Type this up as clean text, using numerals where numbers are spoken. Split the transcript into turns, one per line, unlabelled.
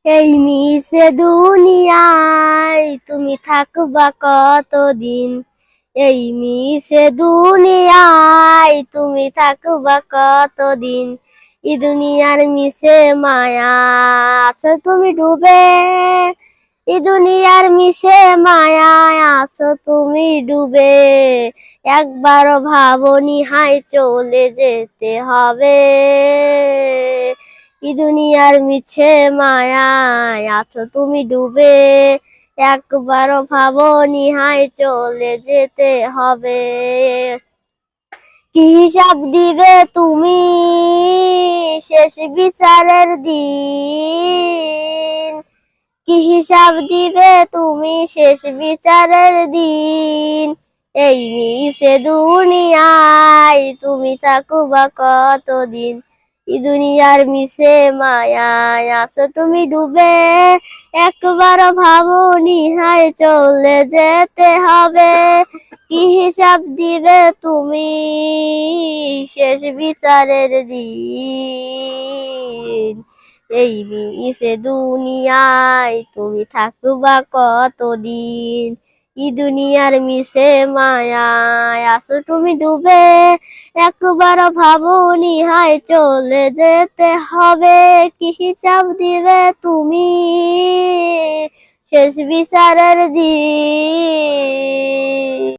এই মিশে দুনিয়ায় তুমি থাকবা কতদিন? এই মিশে দুনিয়ায় তুমি থাকবা কতদিন? এই দুনিয়ার মিশে মায়া আছো তুমি ডুবে। এই দুনিয়ার মিশে মায়ায় আছো তুমি ডুবে। একবারও ভাবনি হায় চলে যেতে হবে। এই দুনিয়ার মিছে মায়ায় আছো তুমি ডুবে। একবারও ভাবনি হায় চলে যেতে হবে। কি হিসাব দিবে তুমি শেষ বিচারের দিন? কি হিসাব দিবে তুমি শেষ বিচারের দিন? এই মিশে দুনিয়ায় তুমি থাকবা কতদিন? এই দুনিয়ার মিশে মায়ায় আছো তুমি ডুবে। একবারও ভাবনি হায় চলে যেতে হবে। কি হিসাব দিবে তুমি শেষ বিচারের দিন? এই মিশে দুনিয়ায় তুমি থাকবা কতদিন? এই দুনিয়ার মিশে মায়ায় আছো তুমি ডুবে। একবারও ভাবনি হায় চলে যেতে হবে। কি হিসাব দিবে তুমি শেষ বিচারের দিন?